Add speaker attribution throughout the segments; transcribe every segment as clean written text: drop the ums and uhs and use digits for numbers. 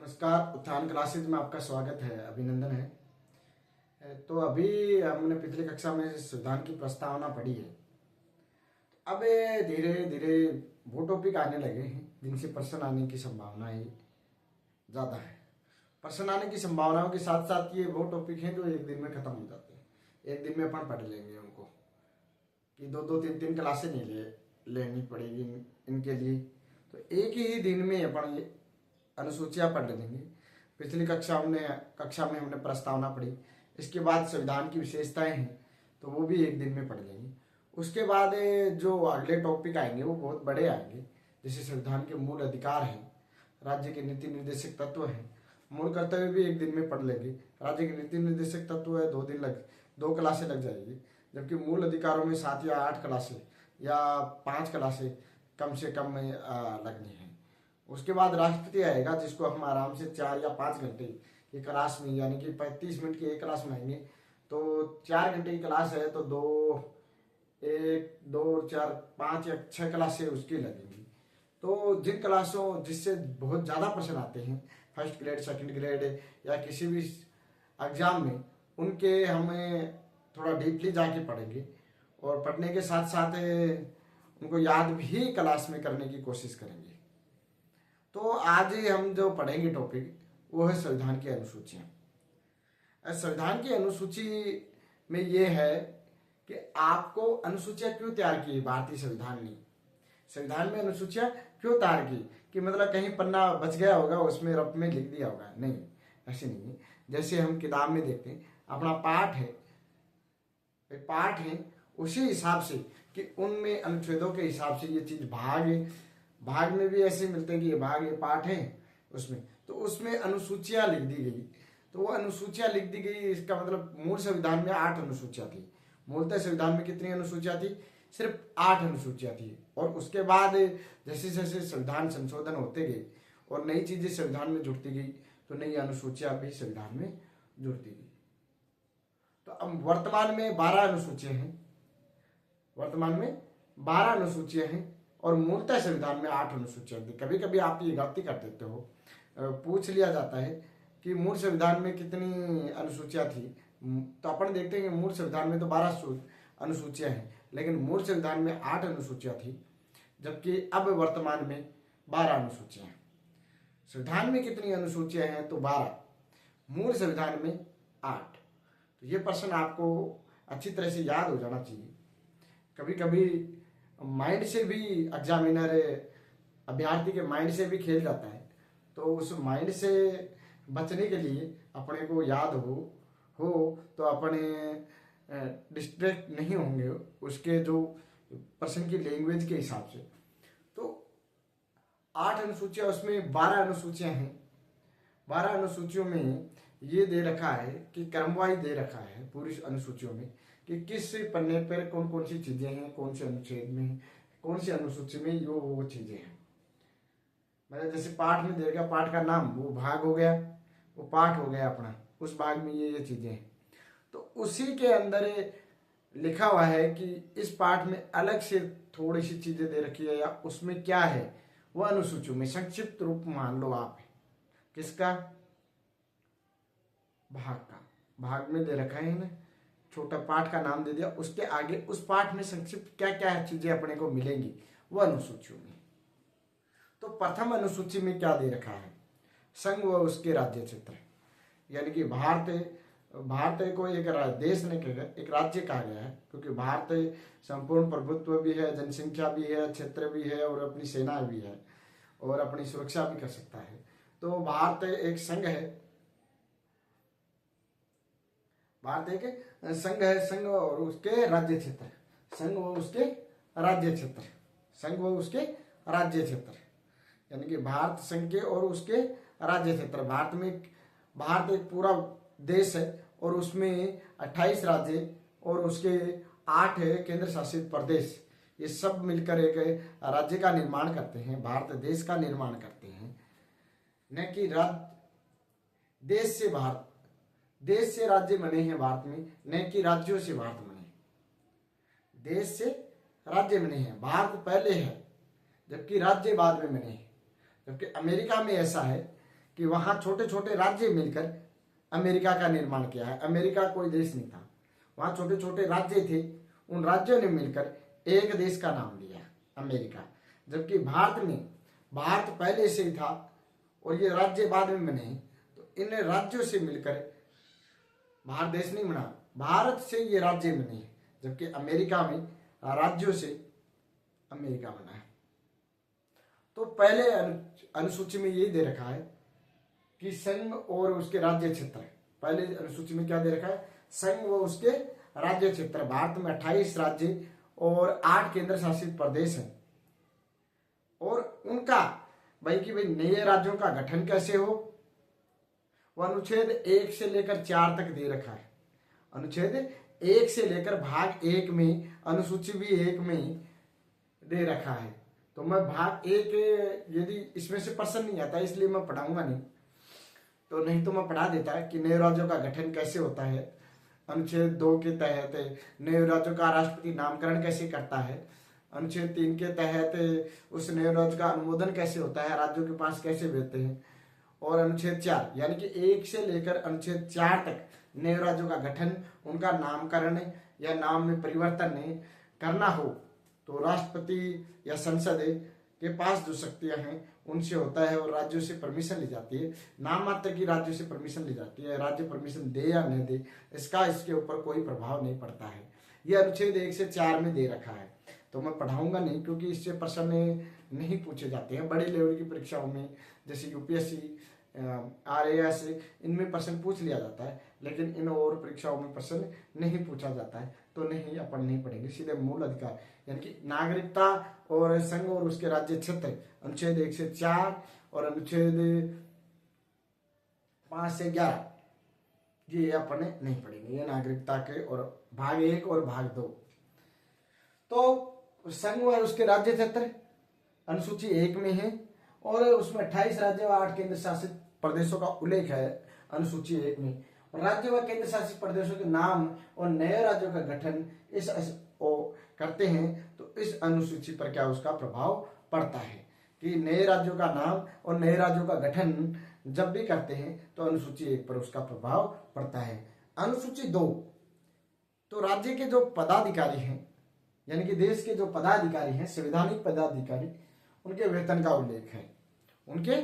Speaker 1: नमस्कार। उत्थान क्लासेज में आपका स्वागत है, अभिनंदन है। तो अभी हमने पिछली कक्षा में संविधान की प्रस्तावना पढ़ी है। अब धीरे धीरे वो टॉपिक आने लगे हैं जिनसे प्रश्न आने की संभावनाएं ज़्यादा है। प्रश्न आने की संभावनाओं के साथ साथ ये वो टॉपिक हैं जो एक दिन में ख़त्म हो जाते हैं। एक दिन में अपन पढ़ लेंगे उनको, कि दो दो तीन तीन क्लासें नहीं लेनी पड़ेगी इनके लिए। तो एक ही दिन में अपन ये अनुसूचियाँ पढ़ लेंगे। पिछली कक्षा में हमने प्रस्तावना पढ़ी, इसके बाद संविधान की विशेषताएं हैं तो वो भी एक दिन में पढ़ लेंगे। उसके बाद जो अगले टॉपिक आएंगे वो बहुत बड़े आएंगे, जैसे संविधान के मूल अधिकार हैं, राज्य के नीति निर्देशक तत्व हैं, मूल कर्तव्य भी एक दिन में पढ़ लेंगे। राज्य के नीति निर्देशक तत्व है, 2 क्लासें लग जाएगी, जबकि मूल अधिकारों में 7 या 8 क्लासें या 5 क्लासें कम से कम में लगनी है। उसके बाद राष्ट्रपति आएगा, जिसको हम आराम से 4 या 5 घंटे की क्लास में, यानी कि 35 मिनट की एक क्लास में आएंगे। तो 4 घंटे की क्लास है तो 2, 4, 5 या 6 क्लासें उसकी लगेंगी। तो जिन क्लासों जिससे बहुत ज़्यादा प्रश्न आते हैं, फर्स्ट ग्रेड, सेकंड ग्रेड या किसी भी एग्जाम में, उनके हमें थोड़ा डीपली जाके पढ़ेंगे और पढ़ने के साथ साथ उनको याद भी क्लास में करने की कोशिश करेंगे। तो आज हम जो पढ़ेंगे टॉपिक वो है संविधान की अनुसूचियाँ। संविधान की अनुसूची में ये है कि आपको अनुसूचियाँ क्यों तैयार की भारतीय संविधान ने। संविधान में अनुसूचियाँ क्यों तैयार की कि मतलब कहीं पन्ना बच गया होगा उसमें रफ में लिख दिया होगा, नहीं, ऐसे नहीं है। जैसे हम किताब में देखते हैं, अपना पाठ है उसी हिसाब से कि उनमें अनुच्छेदों के हिसाब से ये चीज भाग में भी ऐसे मिलते हैं कि ये भाग, ये पाठ है उसमें, तो उसमें अनुसूचियां लिख दी गई। तो वो अनुसूचियां लिख दी गई, इसका मतलब मूल संविधान में 8 अनुसूचियां थी। मूलतः संविधान में कितनी अनुसूचियां थी? सिर्फ 8 अनुसूचियां थी। और उसके बाद जैसे जैसे संविधान संशोधन होते गए और नई चीजें संविधान में जुड़ती गई, तो नई अनुसूचियां भी संविधान में जुड़ती गई। तो अब वर्तमान में 12 अनुसूचियां हैं और मूलतः संविधान में 8 अनुसूचियां थी। कभी कभी आप ये गलती कर देते हो, पूछ लिया जाता है कि मूल संविधान में कितनी अनुसूचियां थी, तो अपन देखते हैं कि मूल संविधान में तो 12 अनुसूचियां हैं, लेकिन मूल संविधान में 8 अनुसूचियां थी, जबकि अब वर्तमान में 12 अनुसूचियां हैं। संविधान में कितनी अनुसूचियां हैं? तो 12, मूल संविधान में 8। तो ये प्रश्न आपको अच्छी तरह से याद हो जाना चाहिए। कभी कभी माइंड से भी एग्जामिनर अभ्यर्थी के माइंड से भी खेल जाता है, तो उस माइंड से बचने के लिए अपने को याद हो तो अपने डिस्ट्रैक्ट नहीं होंगे उसके जो प्रश्न की लैंग्वेज के हिसाब से। तो 8 अनुसूचियां, उसमें 12 अनुसूचियां हैं। 12 अनुसूचियों में ये दे रखा है कि क्रमवाइज दे रखा है पूरी अनुसूचियों में कि किस पन्ने पर कौन कौन सी चीजें हैं, कौन से अनुच्छेद में, कौन सी अनुसूची में वो चीजें हैं। मतलब जैसे पाठ में देगा, पाठ का नाम वो भाग हो गया, वो पाठ हो गया अपना, उस भाग में ये चीजें हैं। तो उसी के अंदर लिखा हुआ है कि इस पाठ में अलग से थोड़ी सी चीजें दे रखी है, या उसमें क्या है वो अनुसूची में संक्षिप्त रूप मान लो आप। किसका? भाग में दे रखा है ना, छोटा पाठ का नाम दे दिया, उसके आगे उस पाठ में संक्षिप्त क्या क्या चीजें अपने को मिलेंगी वो अनुसूचियों में। तो प्रथम अनुसूची में क्या दे रखा है? संघ व उसके राज्य क्षेत्र, यानी कि भारत को एक देश ने एक राज्य कहा गया है, क्योंकि भारत संपूर्ण प्रभुत्व भी है, जनसंख्या भी है, क्षेत्र भी है और अपनी सेना भी है और अपनी सुरक्षा भी कर सकता है। तो भारत एक संघ है, भारत एक संघ है, संघ और उसके राज्य क्षेत्र, संघ व उसके राज्य क्षेत्र, यानी कि भारत संघ के और उसके राज्य क्षेत्र। भारत एक पूरा देश है और उसमें 28 राज्य और उसके 8 केंद्र शासित प्रदेश, ये सब मिलकर एक राज्य का निर्माण करते हैं, भारत देश का निर्माण करते हैं। न कि देश से राज्य बने हैं भारत में, न कि राज्यों से भारत बने। देश से राज्य बने हैं, भारत पहले है, जबकि राज्य बाद में बने हैं। जबकि अमेरिका में ऐसा है कि वहाँ छोटे छोटे राज्य मिलकर अमेरिका का निर्माण किया है। अमेरिका कोई देश नहीं था, वहाँ छोटे छोटे राज्य थे, उन राज्यों ने मिलकर एक देश का नाम लिया, अमेरिका। जबकि भारत पहले से ही था और ये राज्य बाद में बने, तो इन राज्यों से मिलकर भारत देश नहीं बना, भारत से ये राज्य बने, जबकि अमेरिका में राज्यों से अमेरिका बना है। तो पहले अनुसूची में ये दे रखा है कि संघ और उसके राज्य क्षेत्र। पहले अनुसूची में क्या दे रखा है? संघ व उसके राज्य क्षेत्र। भारत में 28 राज्य और 8 केंद्र शासित प्रदेश हैं, और उनका भाई नए राज्यों का गठन कैसे हो, वह अनुच्छेद 1 से लेकर 4 तक दे रखा है। अनुच्छेद 1 से लेकर भाग 1 में, अनुसूची भी 1 में दे रखा है। तो मैं भाग 1, यदि इसमें से प्रश्न नहीं आता इसलिए मैं पढ़ाऊंगा नहीं, तो नहीं तो मैं पढ़ा देता कि नए राज्यों का गठन कैसे होता है। अनुच्छेद 2 के तहत नए राज्यों का राष्ट्रपति नामकरण कैसे करता है। अनुच्छेद 3 के तहत उस नए राज्य का अनुमोदन कैसे होता है, राज्यों के पास कैसे भेजते हैं। और अनुच्छेद 4 यानी कि 1 से लेकर अनुच्छेद 4 तक नए राज्यों का गठन, उनका नामकरण या नाम में परिवर्तन करना हो तो राष्ट्रपति या संसद के पास जो शक्तियां हैं उनसे होता है, और राज्यों से परमिशन ली जाती है। नाम मात्र की राज्यों से परमिशन ली जाती है, राज्य परमिशन दे या नहीं दे इसके ऊपर कोई प्रभाव नहीं पड़ता है। यह अनुच्छेद 1 से 4 में दे रखा है। तो मैं पढ़ाऊंगा नहीं, क्योंकि इससे प्रश्न नहीं पूछे जाते हैं। बड़े लेवल की परीक्षाओं में जैसे यूपीएससी, RAS, इनमें प्रश्न पूछ लिया जाता है, लेकिन इन और परीक्षाओं में प्रश्न नहीं पूछा जाता है। तो नहीं, अपन नहीं पढ़ेंगे, सीधे मूल अधिकार यानी कि नागरिकता और संघ और उसके राज्य क्षेत्र, अनुच्छेद 1 से 4 और अनुच्छेद 5 से 11, ये अपन नहीं पढ़ेंगे, ये नागरिकता के और भाग 1 और भाग 2। तो संघ और उसके राज्य क्षेत्र अनुसूची 1 में है, और उसमें 28 राज्य व 8 केंद्र शासित प्रदेशों का उल्लेख है अनुसूची 1 में। राज्य व केंद्र शासित प्रदेशों के नाम और नए राज्यों का गठन करते हैं, तो इस अनुसूची पर क्या उसका प्रभाव पड़ता है कि नए राज्यों का नाम और नए राज्यों का गठन जब भी करते हैं तो अनुसूची 1 पर उसका प्रभाव पड़ता है। अनुसूची 2, तो राज्य के जो पदाधिकारी हैं यानी कि देश के जो पदाधिकारी हैं, संवैधानिक पदाधिकारी, उनके वेतन का उल्लेख है। उनके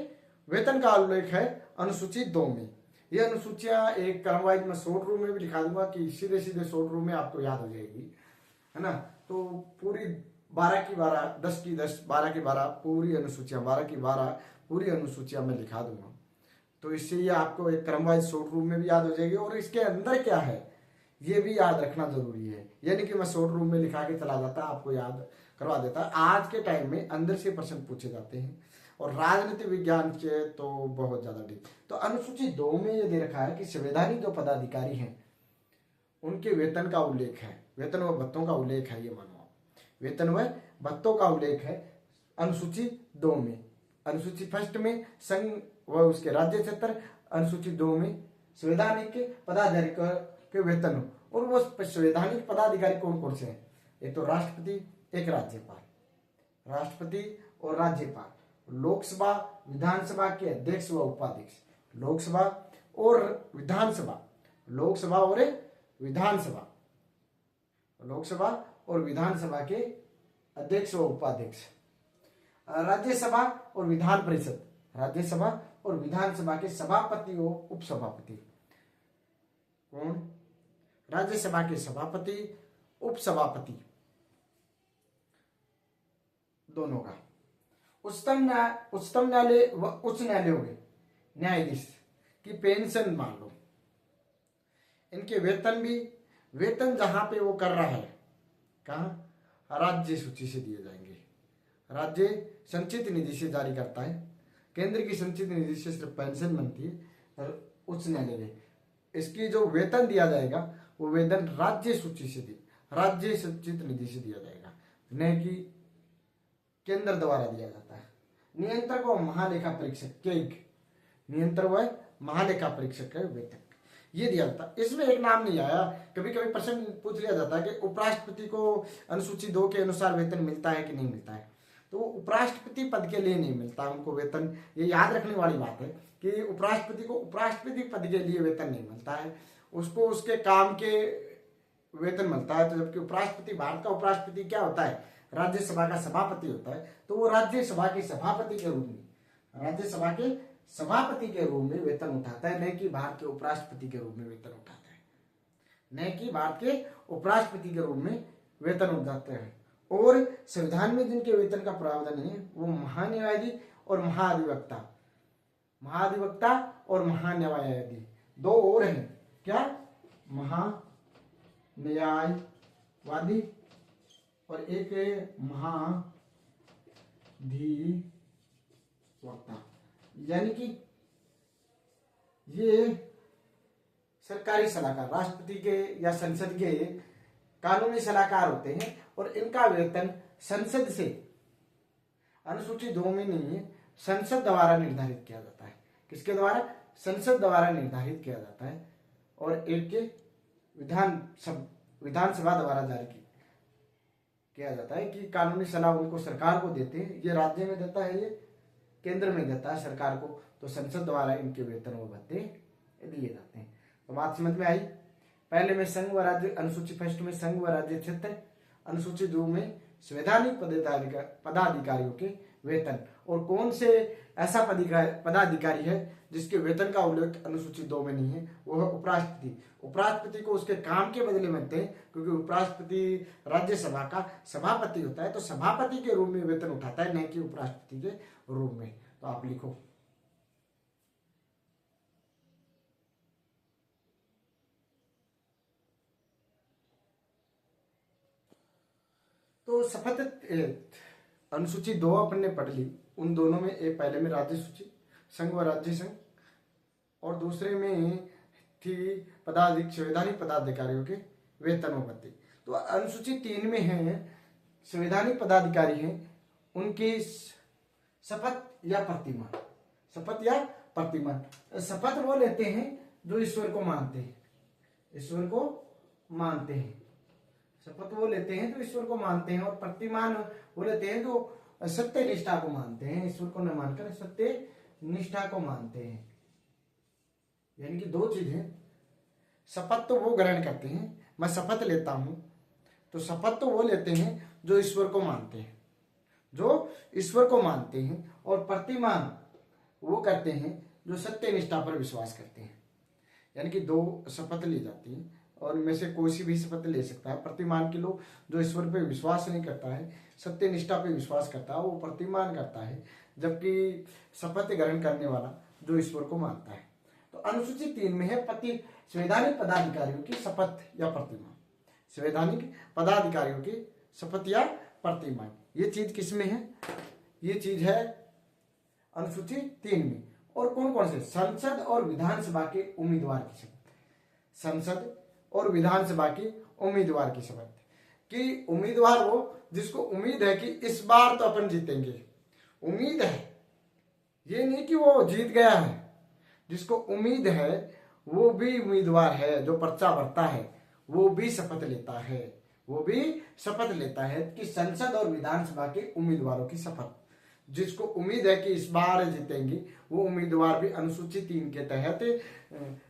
Speaker 1: वेतन का उल्लेख है अनुसूची 2 में। ये अनुसूचियां एक क्रमवाइज में शॉर्ट रूम में भी लिखा दूंगा कि सीधे सीधे शॉर्ट रूम में आपको याद हो जाएगी, है ना। तो पूरी 12 की 12, 10 की 10, 12 की 12 पूरी अनुसूचियां, 12 की 12 पूरी अनुसूचियां मैं लिखा दूंगा। तो इससे ये आपको एक क्रमवाइज शॉर्ट रूम में भी याद हो जाएगी, और इसके अंदर क्या है ये भी याद रखना जरूरी है। यानी कि मैं शॉर्ट रूम में लिखा के चला जाता, आपको याद करवा देता। आज के टाइम में अंदर से प्रश्न पूछे जाते हैं, और राजनीति विज्ञान के तो बहुत ज्यादा डीप। तो अनुसूची 2 में ये दे रखा है कि संवैधानिक जो पदाधिकारी हैं उनके वेतन का उल्लेख है, वेतन व भत्तों का उल्लेख है। ये मानो वेतन व भत्तों का उल्लेख है अनुसूची 2 में। अनुसूची 1 में संघ व उसके राज्य क्षेत्र, अनुसूची 2 में संवैधानिक पदाधिकारी के वेतन। और वो संवैधानिक पदाधिकारी कौन कौन से हैं? एक तो राष्ट्रपति, एक राज्यपाल। राष्ट्रपति और राज्यपाल, लोकसभा विधानसभा के अध्यक्ष व उपाध्यक्ष, लोकसभा और विधानसभा, लोकसभा और विधानसभा, लोकसभा और विधानसभा के अध्यक्ष व उपाध्यक्ष, राज्यसभा और विधान परिषद, राज्यसभा और विधानसभा के सभापति व उपसभापति। कौन? राज्यसभा के सभापति, उपसभापति दोनों का। उच्चतम न्यायालय व उच्च न्यायालयों के न्यायाधीश की पेंशन मान लो, इनके वेतन भी, वेतन जहां पे वो कर रहा है, कहाँ? राज्य सूची से दिए जाएंगे। राज्य संचित निधि से जारी करता है, केंद्र की संचित निधि से सिर्फ पेंशन बनती है, और उच्च न्यायालय इसकी जो वेतन दिया जाएगा वो वेतन राज्य सूची से राज्य संचित निधि से दिया जाएगा, न कि केंद्र द्वारा दिया जाता है। नियंत्रक व महालेखा परीक्षक के नियंत्रक व महालेखा परीक्षक का वेतन ये दिया जाता। इसमें एक नाम नहीं आया, कभी कभी प्रश्न पूछ लिया जाता है कि उपराष्ट्रपति को अनुसूची 2 के अनुसार वेतन मिलता है कि नहीं मिलता है। तो उपराष्ट्रपति पद के लिए नहीं मिलता उनको वेतन, ये याद रखने वाली बात है कि उपराष्ट्रपति को उपराष्ट्रपति पद के लिए वेतन नहीं मिलता है, उसको उसके काम के वेतन मिलता है। तो जबकि उपराष्ट्रपति, भारत का उपराष्ट्रपति क्या होता है, राज्यसभा का सभापति होता है, तो वो राज्यसभा के सभापति के रूप में, राज्यसभा के सभापति के रूप में वेतन उठाता है, न कि भारत के उपराष्ट्रपति के रूप में वेतन उठाता है, न कि भारत के उपराष्ट्रपति के रूप में वेतन उठाते हैं। और संविधान में जिनके वेतन का प्रावधान है वो महान्यायाधीश और महाधिवक्ता, महाधिवक्ता और महान्यायाधीश दो और हैं। क्या? महान्यायवादी और एक महाधिवक्ता, यानी कि ये सरकारी सलाहकार, राष्ट्रपति के या संसद के कानूनी सलाहकार होते हैं, और इनका वेतन संसद से अनुसूची 2 में नहीं है, संसद द्वारा निर्धारित किया जाता है। किसके द्वारा? संसद द्वारा निर्धारित किया जाता है। और एक के विधानसभा द्वारा जारी किया जाता है कि कानूनी सलाह उनको सरकार को देते हैं, ये राज्य में देता है, ये केंद्र में देता है सरकार को, तो संसद द्वारा इनके वेतन व भत्ते दिए जाते हैं। तो बात समझ में आई। पहले में संघ व राज्य, अनुसूची फर्स्ट में संघ व राज्य क्षेत्र, अनुसूची 2 में संवैधानिक पदाधिकारियों के वेतन, और कौन से ऐसा पदाधिकारी है जिसके वेतन का उल्लेख अनुसूची 2 में नहीं है, वो है उपराष्ट्रपति। उपराष्ट्रपति को उसके काम के बदले मिलते हैं, क्योंकि उपराष्ट्रपति राज्यसभा का सभापति होता है, तो सभापति के रूप में वेतन उठाता है, न कि उपराष्ट्रपति के रूप में। तो आप लिखो। तो शपथ अनुसूची 2 अपन ने पढ़ ली। उन दोनों में एक पहले में राज्य सूची, संघ व राज्य संघ, और दूसरे में थी संवैधानिक पदाधिकारियों के वेतन व भत्ते। तो अनुसूची 3 में है संवैधानिक पदाधिकारी हैं, उनकी शपथ या प्रतिमान, शपथ या प्रतिमान। शपथ वो लेते हैं जो ईश्वर को मानते हैं, ईश्वर को मानते हैं, शपथ वो लेते हैं जो ईश्वर को मानते हैं, और प्रतिमान वो लेते हैं जो सत्य निष्ठा को मानते हैं, ईश्वर को न मानकर सत्य निष्ठा को मानते हैं। यानी कि 2 चीजें, शपथ तो वो ग्रहण करते हैं, मैं शपथ लेता हूं, तो शपथ तो वो लेते हैं जो ईश्वर को मानते हैं, जो ईश्वर को मानते हैं, और प्रतिमान वो करते हैं जो सत्य निष्ठा पर विश्वास करते हैं। यानी कि 2 शपथ ली जाती है, और इनमें से कोई सी भी शपथ ले सकता है। प्रतिमान के लोग जो ईश्वर पे विश्वास नहीं करता है, सत्य निष्ठा पे विश्वास करता है, वो प्रतिमान करता है, जबकि शपथ ग्रहण करने वाला जो ईश्वर को मानता है। तो अनुसूची 3 में है संवैधानिक पदाधिकारियों की शपथ या प्रतिमान, संवैधानिक पदाधिकारियों की शपथ या प्रतिमान। ये चीज किसमें है? ये चीज है अनुसूची 3 में। और कौन कौन से? संसद और विधानसभा के उम्मीदवार की शपथ, संसद और विधानसभा की उम्मीदवार की शपथ, कि उम्मीदवार वो जिसको उम्मीद है कि इस बार तो अपन जीतेंगे, उम्मीद है, ये नहीं कि वो जीत गया है, जिसको उम्मीद है वो भी उम्मीदवार है, जो पर्चा भरता है वो भी शपथ लेता है, वो भी शपथ लेता है कि संसद और विधानसभा के उम्मीदवारों की शपथ, जिसको उम्मीद है कि इस बार जीतेंगे, वो उम्मीदवार भी अनुसूची 3 के तहत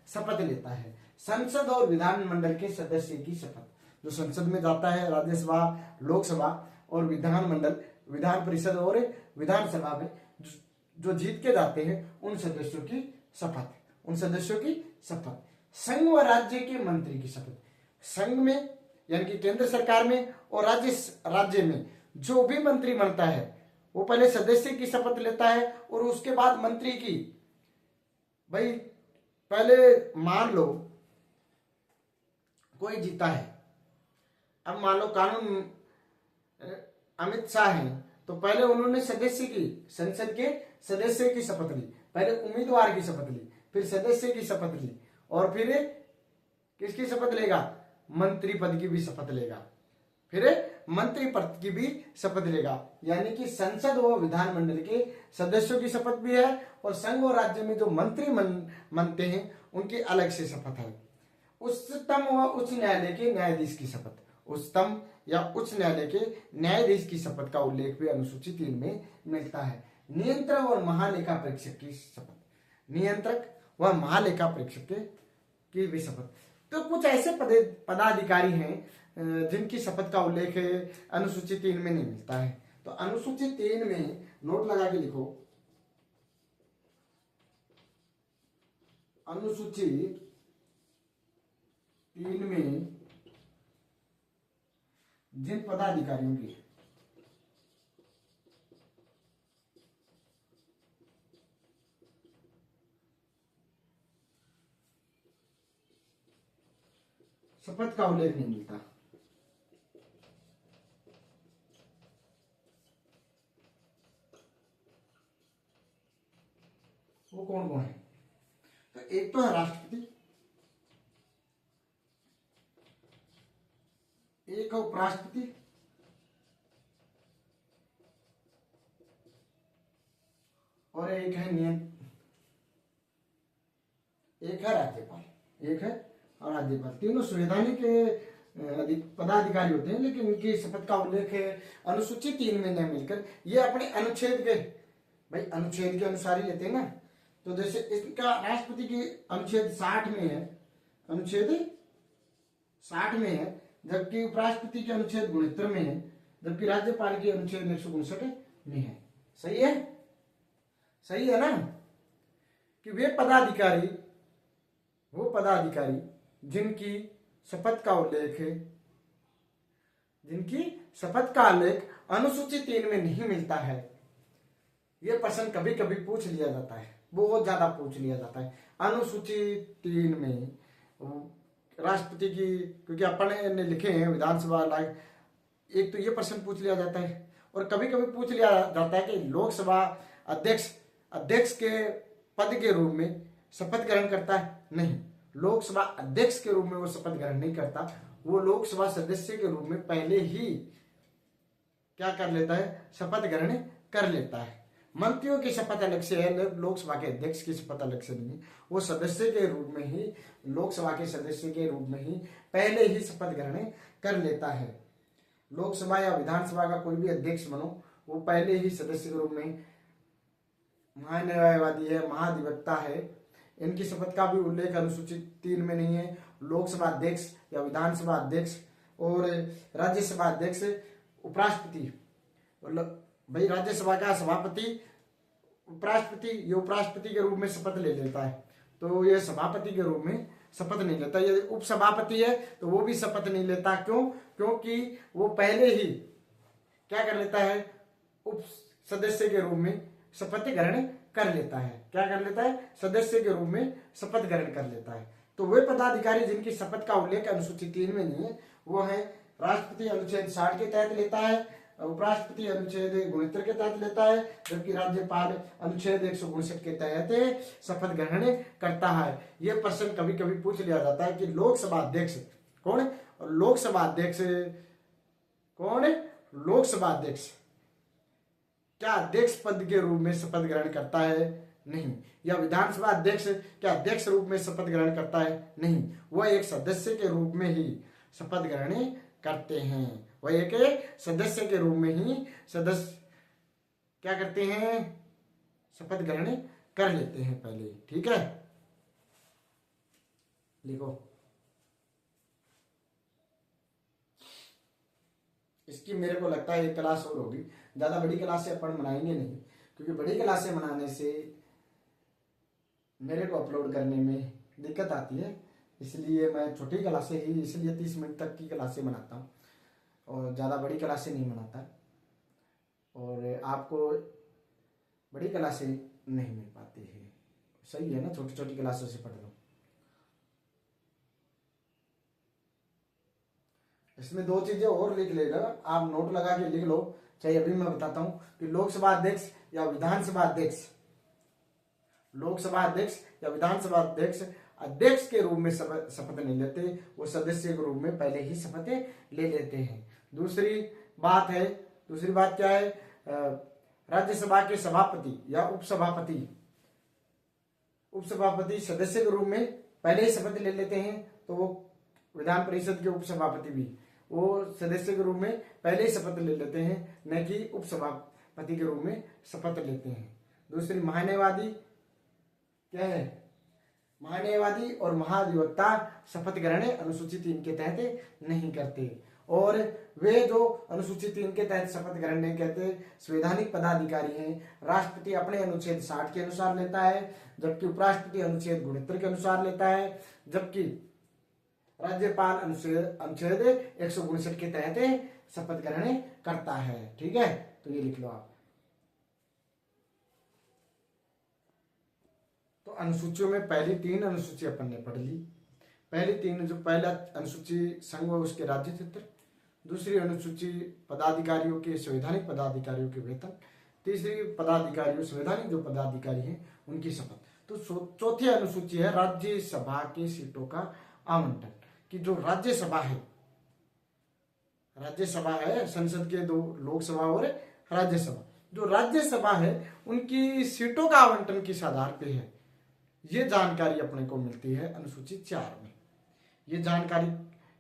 Speaker 1: शपथ लेता है। संसद और विधानमंडल के सदस्य की शपथ, जो संसद में जाता है, राज्यसभा, लोकसभा और विधानमंडल, विधान परिषद और विधानसभा में जो जीत के जाते हैं, उन सदस्यों की शपथ, उन सदस्यों की शपथ। संघ व राज्य के मंत्री की शपथ, संघ में यानी कि केंद्र सरकार में और राज्य में जो भी मंत्री बनता है वो पहले सदस्य की शपथ लेता है और उसके बाद मंत्री की। भाई पहले मान लो कोई जीता है, अब मान लो कानून अमित शाह है, तो पहले उन्होंने सदस्य की, संसद के सदस्य की शपथ ली, पहले उम्मीदवार की शपथ ली, फिर सदस्य की शपथ ली, और फिर किसकी शपथ लेगा? मंत्री पद की भी शपथ लेगा, फिर मंत्री पद की भी शपथ लेगा। यानी कि संसद व विधानमंडल के सदस्यों की शपथ भी है, और संघ और राज्य में जो मंत्री बनते हैं उनकी अलग से शपथ है। उच्चतम व उच्च न्यायालय के न्यायाधीश की शपथ, उच्चतम या उच्च न्यायालय के न्यायाधीश की शपथ का उल्लेख भी अनुसूची 3 में मिलता है। नियंत्रक और महालेखा परीक्षक की शपथ, नियंत्रक व महालेखा परीक्षक की भी शपथ। तो कुछ ऐसे पदाधिकारी हैं जिनकी शपथ का उल्लेख अनुसूची 3 में नहीं मिलता है। तो अनुसूची 3 में नोट लगा के लिखो, अनुसूची 3 में जिन पदाधिकारियों की शपथ का उल्लेख नहीं मिलता, वो कौन कौन है? तो एक तो है राष्ट्रपति, एक है उपराष्ट्रपति, और एक है एक है राज्यपाल, एक है और राज्यपाल। तीनों संवैधानिक पदाधिकारी होते हैं, लेकिन उनकी शपथ का उल्लेख अनुसूची 3 में नहीं मिलकर ये अपने अनुच्छेद के, भाई अनुच्छेद के अनुसार ही लेते हैं ना। तो जैसे इसका राष्ट्रपति की अनुच्छेद 60 में है, अनुच्छेद 60 में है, जबकि उपराष्ट्रपति के अनुच्छेद 69 में है, जबकि राज्यपाल के अनुच्छेद 159 में है। सही है, सही है ना? कि वे पदाधिकारी, वो पदाधिकारी जिनकी शपथ का उल्लेख है, जिनकी शपथ का उल्लेख अनुसूची 3 में नहीं मिलता है। यह प्रश्न कभी कभी पूछ लिया जाता है, बहुत ज्यादा पूछ लिया जाता है। अनुसूची 3 में राष्ट्रपति की, क्योंकि अपन ने लिखे हैं विधानसभा लायक, एक तो ये प्रश्न पूछ लिया जाता है, और कभी कभी पूछ लिया जाता है कि लोकसभा अध्यक्ष के पद के रूप में शपथ ग्रहण करता है? नहीं, लोकसभा अध्यक्ष के रूप में वो शपथ ग्रहण नहीं करता, वो लोकसभा सदस्य के रूप में पहले ही क्या कर लेता है? शपथ ग्रहण कर लेता है। मंत्रियों की शपथ अलग से है, लोकसभा के अध्यक्ष की शपथ अलग से नहीं है। वो सदस्य के रूप में ही, लोकसभा के सदस्य के रूप में ही पहले ही शपथ ग्रहण कर लेता है। लोकसभा या विधानसभा का कोई भी अध्यक्ष बनो, वो पहले ही सदस्य के रूप में महान्यायवादी है, महाधिवक्ता है, इनकी शपथ का भी उल्लेख अनुसूचित 3 में नहीं है। लोकसभा अध्यक्ष या विधानसभा अध्यक्ष और राज्यसभा अध्यक्ष, उपराष्ट्रपति, मतलब भाई राज्यसभा का सभापति, उपराष्ट्रपति, ये उपराष्ट्रपति के रूप में शपथ ले लेता है, तो ये सभापति के रूप में शपथ नहीं लेता। यदि उपसभापति है तो वो भी शपथ नहीं लेता। क्यों? क्योंकि वो पहले ही क्या कर लेता है? उप सदस्य के रूप में शपथ ग्रहण कर लेता है। क्या कर लेता है? सदस्य के रूप में शपथ ग्रहण कर लेता है। तो वे पदाधिकारी जिनकी शपथ का उल्लेख अनुसूची 3 में नहीं है, वो है राष्ट्रपति अनुच्छेद 60 के तहत लेता है, उपराष्ट्रपति अनुच्छेद 69 के तहत लेता है, जबकि राज्यपाल अनुच्छेद 159 के तहत शपथ ग्रहण करता है। यह प्रश्न कभी कभी पूछ लिया जाता है कि लोकसभा अध्यक्ष कौन है? लोकसभा अध्यक्ष कौन है? लोकसभा अध्यक्ष क्या अध्यक्ष पद के रूप में शपथ ग्रहण करता है? नहीं। या विधानसभा अध्यक्ष क्या अध्यक्ष रूप में शपथ ग्रहण करता है? नहीं। वह एक सदस्य के रूप में ही शपथ ग्रहण करते हैं। वह एक सदस्य के रूप में ही सदस्य क्या करते हैं? शपथ ग्रहण कर लेते हैं पहले। ठीक है, लिखो। इसकी मेरे को लगता है एक क्लास और होगी, ज्यादा बड़ी क्लास से अपन मनाएंगे नहीं, क्योंकि बड़ी क्लास से मनाने से मेरे को अपलोड करने में दिक्कत आती है। इसलिए मैं छोटी क्लासे ही, इसलिए 30 मिनट तक की क्लासे बनाता हूँ और ज़्यादा बड़ी क्लासे नहीं बनाता। और आपको बड़ी क्लासे नहीं मिल पाती है, सही है ना? छोटी छोटी क्लासों से पढ़ लो। इसमें 2 चीजें और लिख लेगा, आप नोट लगा के लिख लो। चाहे अभी मैं बताता हूं कि लोकसभा अध्यक्ष या विधानसभा अध्यक्ष, लोकसभा अध्यक्ष या विधानसभा अध्यक्ष अध्यक्ष के रूप में शपथ नहीं लेते, वो सदस्य के रूप में पहले ही शपथ ले लेते हैं। दूसरी बात क्या है? राज्यसभा के सभापति या उपसभापति सदस्य के रूप में पहले ही शपथ ले लेते हैं, तो वो विधान परिषद के उपसभापति भी वो सदस्य के रूप में पहले ही शपथ ले लेते हैं, न कि उपसभापति के रूप में शपथ लेते हैं। दूसरी, महान्यायवादी क्या है, महान्यायवादी और महाधिवक्ता शपथ ग्रहण अनुसूची 3 के तहत नहीं करते। और वे जो अनुसूची 3 के तहत शपथ ग्रहण नहीं करते संवैधानिक पदाधिकारी हैं। राष्ट्रपति अपने अनुच्छेद 60 के अनुसार लेता है, जबकि उपराष्ट्रपति अनुच्छेद 69 के अनुसार लेता है, जबकि राज्यपाल अनुच्छेद 159 के तहत शपथ ग्रहण करता है। ठीक है, तो ये लिख लो आप। तो अनुसूचियों में पहली 3 अनुसूची अपन ने पढ़ ली। पहली 3 जो पहला अनुसूची संघ व उसके राज्य क्षेत्र, दूसरी अनुसूची पदाधिकारियों के संवैधानिक पदाधिकारियों के वेतन, तीसरी पदाधिकारियों संवैधानिक जो पदाधिकारी हैं उनकी शपथ। तो चौथी अनुसूची है राज्यसभा की सीटों का आवंटन, कि जो राज्यसभा है संसद के 2 लोकसभा और राज्यसभा, जो राज्यसभा है उनकी सीटों का आवंटन किस आधार पे है, ये जानकारी अपने को मिलती है अनुसूची 4 में। ये जानकारी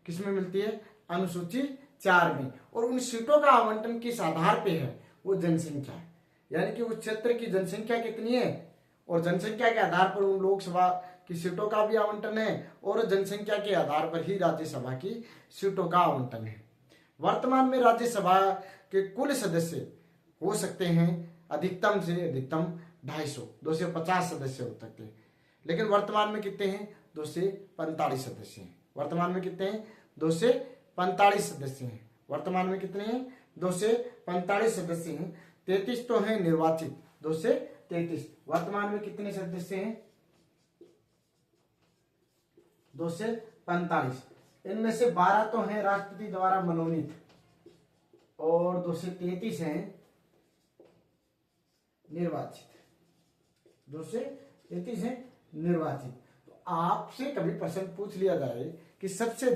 Speaker 1: किस में मिलती है, अनुसूची 4 में। और उन सीटों का आवंटन किस आधार पे है, वो जनसंख्या है, यानी कि उस क्षेत्र की जनसंख्या कितनी है और जनसंख्या के आधार पर उन लोकसभा की सीटों का भी आवंटन है और जनसंख्या के आधार पर ही राज्यसभा की सीटों का आवंटन है। वर्तमान में राज्यसभा के कुल सदस्य हो सकते हैं अधिकतम से अधिकतम 250, 250 सदस्य हो सकते हैं, लेकिन वर्तमान में कितने हैं, 245 सदस्य हैं। वर्तमान में कितने हैं, 245 सदस्य हैं। वर्तमान में कितने हैं, 245 सदस्य हैं। 33 तो हैं निर्वाचित, 233। वर्तमान में कितने सदस्य हैं, 245। इनमें से 12 तो हैं राष्ट्रपति द्वारा मनोनीत और 233 हैं निर्वाचित। 233 हैं निर्वाचित। तो आपसे कभी प्रश्न पूछ लिया जाए कि सबसे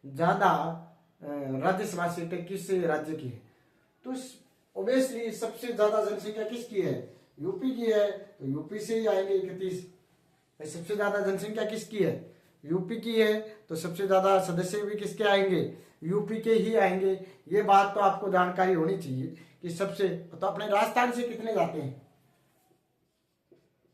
Speaker 1: ज्यादा राज्यसभा सीटें किस राज्य की है, तो ओबियसली सबसे ज्यादा जनसंख्या किसकी है, यूपी की है, तो यूपी से ही आएंगे 31। सबसे ज्यादा जनसंख्या किसकी है, यूपी की है, तो सबसे ज्यादा सदस्य भी किसके आएंगे, यूपी के ही आएंगे। ये बात तो आपको जानकारी होनी चाहिए कि सबसे, तो अपने राजस्थान से कितने जाते हैं,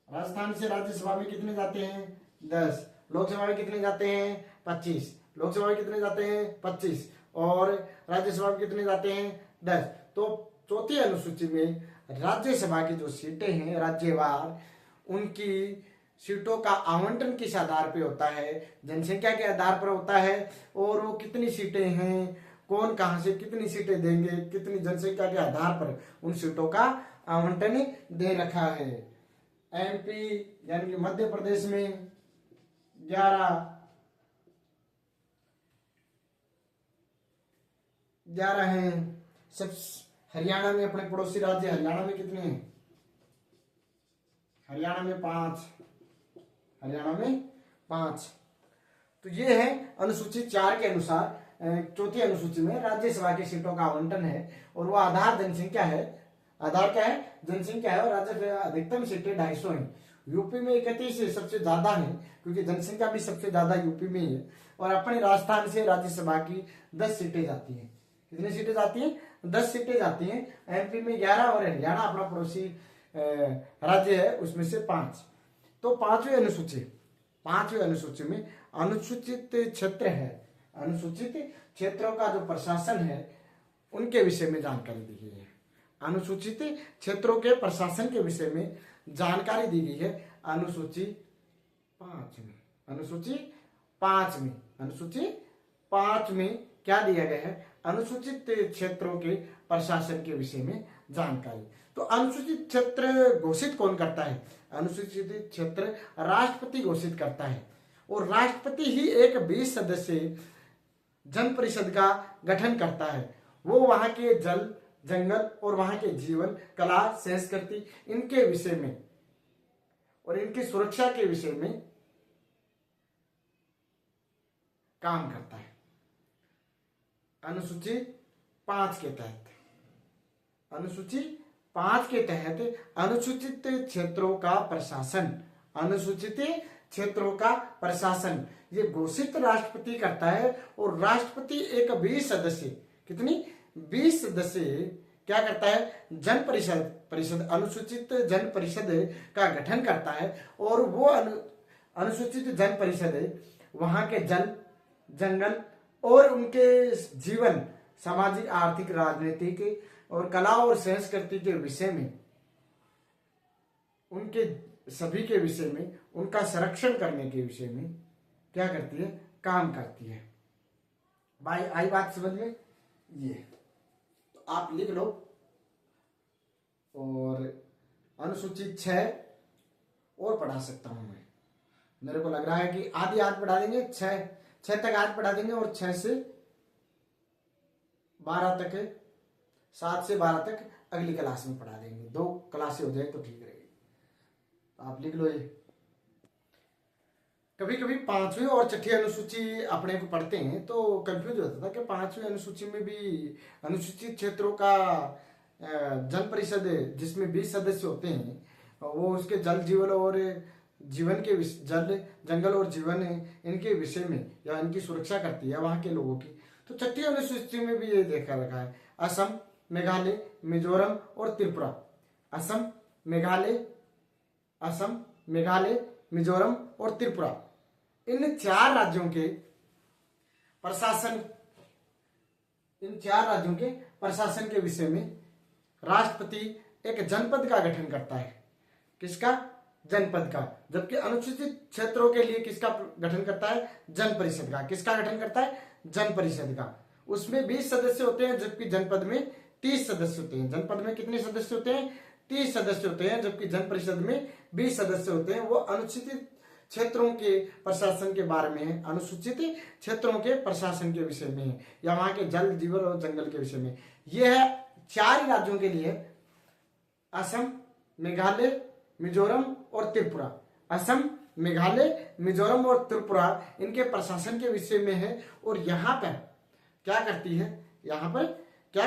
Speaker 1: राजस्थान से राज्यसभा में कितने जाते हैं, 10। लोकसभा में कितने जाते हैं, 25। लोकसभा में कितने जाते हैं, 25, और राज्यसभा में कितने जाते हैं, 10। तो चौथी अनुसूची में राज्यसभा की जो सीटें हैं राज्यवार, उनकी सीटों का आवंटन किस आधार पे होता है, जनसंख्या के आधार पर होता है, और वो कितनी सीटें हैं, कौन कहां से कितनी सीटें देंगे, कितनी जनसंख्या के आधार पर उन सीटों का आवंटन दे रखा है। एमपी यानी कि मध्य प्रदेश में 11 हैं। सब हरियाणा में, अपने पड़ोसी राज्य हरियाणा में कितने हैं, हरियाणा में 5। हरियाणा में 5। तो ये है अनुसूची 4 के अनुसार चौथी अनुसूची में राज्यसभा की सीटों का आवंटन है, और वो आधार जनसंख्या है। आधार क्या है, जनसंख्या है, और राज्यसभा अधिकतम सीटें 250 हैं। यूपी में 31 सबसे ज्यादा है, क्योंकि जनसंख्या भी सबसे ज्यादा यूपी में ही है। और अपने राजस्थान से राज्यसभा की 10 सीटें जाती हैं। कितनी सीटें जाती हैं, 10 सीटें जाती हैं। एमपी में 11, और हरियाणा अपना पड़ोसी राज्य है उसमें से 5। तो पांचवी अनुसूची में अनुसूचित क्षेत्र है, अनुसूचित क्षेत्रों का जो प्रशासन है उनके विषय में जानकारी दी गई है। अनुसूचित क्षेत्रों के प्रशासन के विषय में जानकारी दी गई है अनुसूची 5 में। अनुसूची 5 में क्या दिया गया है, अनुसूचित क्षेत्रों के प्रशासन के विषय में जानकारी। तो अनुसूचित क्षेत्र घोषित कौन करता है, अनुसूचित क्षेत्र राष्ट्रपति घोषित करता है, और राष्ट्रपति ही एक 20 सदस्यीय जन परिषद का गठन करता है। वो वहां के जल, जंगल और वहां के जीवन, कला, संस्कृति, इनके विषय में और इनकी सुरक्षा के विषय में काम करता है। अनुसूची 5 के तहत, अनुसूची 5 के तहत अनुसूचित क्षेत्रों का प्रशासन, अनुसूचित क्षेत्रों का प्रशासन ये घोषित राष्ट्रपति करता है, और राष्ट्रपति एक 20 सदस्य, कितनी 20 सदस्य क्या करता है, जन परिषद परिषद अनुसूचित जन परिषद का गठन करता है। और वो अनुसूचित जन परिषद वहां के जल जंगल और उनके जीवन, सामाजिक आर्थिक राजनीतिक और कला और संस्कृति के विषय में, उनके सभी के विषय में, उनका संरक्षण करने के विषय में क्या करती है, काम करती है। भाई आई बात समझ में? ये तो आप लिख लो। और अनुसूचित 6 और पढ़ा सकता हूं मैं, मेरे को लग रहा है कि आधी आज पढ़ा देंगे, 6 तक आज पढ़ा देंगे और 6 से 12 तक, 7 से 12 तक अगली क्लास में पढ़ा देंगे। 2 क्लासें हो जाए तो ठीक रहेगी। तो आप लिख लो ये। कभी कभी 5वीं और 6ठी अनुसूची अपने को पढ़ते हैं तो कंफ्यूज होता था कि 5वीं अनुसूची में भी अनुसूचित क्षेत्रों का जन परिषद जिसमें 20 सदस्य होते हैं, वो उसके जल जीवन और जीवन के जल जंगल और जीवन इनके विषय में या इनकी सुरक्षा करती है वहां के लोगों की। तो 6ठी अनुसूची में भी ये देखा रखा है, असम, मेघालय, मिजोरम और त्रिपुरा। असम, मेघालय, मिजोरम और त्रिपुरा, इन 4 राज्यों के प्रशासन के विषय में राष्ट्रपति एक जनपद का गठन करता है। किसका? जनपद का। जबकि अनुसूचित क्षेत्रों के लिए किसका गठन करता है? जन परिषद का। किसका गठन करता है? जन परिषद का। उसमें 20 सदस्य होते हैं, जबकि जनपद में 30 सदस्य होते हैं। जनपद में कितने सदस्य होते हैं? 30 सदस्य होते हैं, जबकि जन परिषद में 20 सदस्य होते हैं। वो अनुसूचित क्षेत्रों के प्रशासन के बारे में है, अनुसूचित क्षेत्रों के प्रशासन के विषय में है, या वहां के जल जीवन और जंगल के विषय में। यह है 4 राज्यों के लिए, असम, मेघालय, मिजोरम और त्रिपुरा। असम, मेघालय, मिजोरम और त्रिपुरा इनके प्रशासन के विषय में है। और यहाँ पर क्या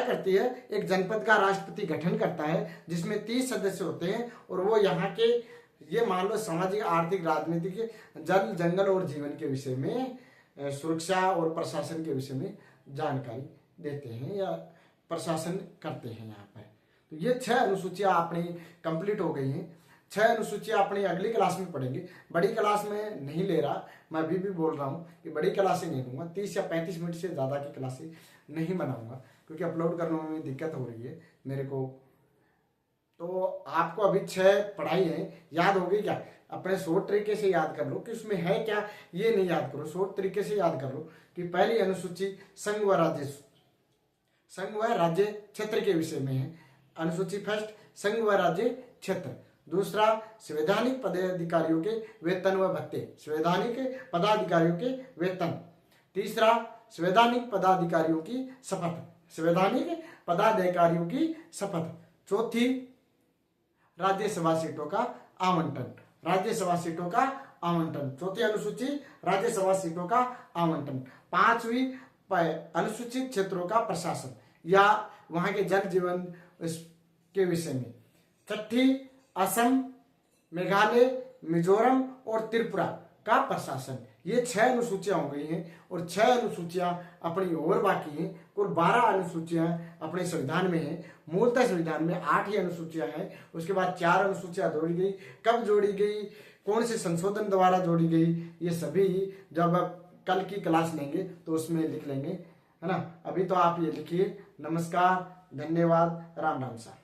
Speaker 1: करती है, एक जनपद का राष्ट्रपति गठन करता है जिसमें 30 सदस्य होते हैं। और वो यहाँ के, ये मान लो, सामाजिक आर्थिक राजनीतिक जल जंगल और जीवन के विषय में, सुरक्षा और प्रशासन के विषय में जानकारी देते हैं या प्रशासन करते हैं यहाँ पर। तो ये 6 अनुसूचियां अपनी कंप्लीट हो गई हैं। 6 अनुसूचियां अपनी अगली क्लास में पढ़ेंगे। बड़ी क्लास में नहीं ले रहा, मैं अभी भी बोल रहा हूँ कि बड़ी क्लासें नहीं दूंगा। 30 या 35 मिनट से ज़्यादा की क्लासें नहीं बनाऊंगा, क्योंकि अपलोड करने में दिक्कत हो रही है मेरे को। तो आपको अभी 6 पढ़ाई है, याद हो गई क्या? अपने शॉर्ट तरीके से याद कर लो कि उसमें है क्या, ये नहीं याद करो, शॉर्ट तरीके से याद कर लो कि पहली अनुसूची संघ व राज्य क्षेत्र के विषय में है। अनुसूची फर्स्ट, संघ व राज्य क्षेत्र। दूसरा, संवैधानिक पदाधिकारियों के वेतन व भत्ते, संवैधानिक पदाधिकारियों के वेतन। तीसरा, संवैधानिक पदाधिकारियों की शपथ। चौथी, राज्यसभा सीटों का आवंटन। चौथी अनुसूची, राज्यसभा सीटों का आवंटन। 5वीं, अनुसूचित क्षेत्रों का प्रशासन या वहां के जल जीवन के विषय में। 6ठी, असम, मेघालय, मिजोरम और त्रिपुरा का प्रशासन। ये 6 अनुसूचियां हो गई हैं। और 6 अनुसूचियां अपनी और बाकी हैं। कुल 12 अनुसूचियां अपने संविधान में हैं। मूलतः संविधान में 8 ही अनुसूचियां हैं। उसके बाद 4 अनुसूचियां जोड़ी गई। कब जोड़ी गई, कौन से संशोधन द्वारा जोड़ी गई, ये सभी जब कल की क्लास लेंगे तो उसमें लिख लेंगे, है ना। अभी तो आप ये लिखिए। नमस्कार, धन्यवाद, राम राम सा।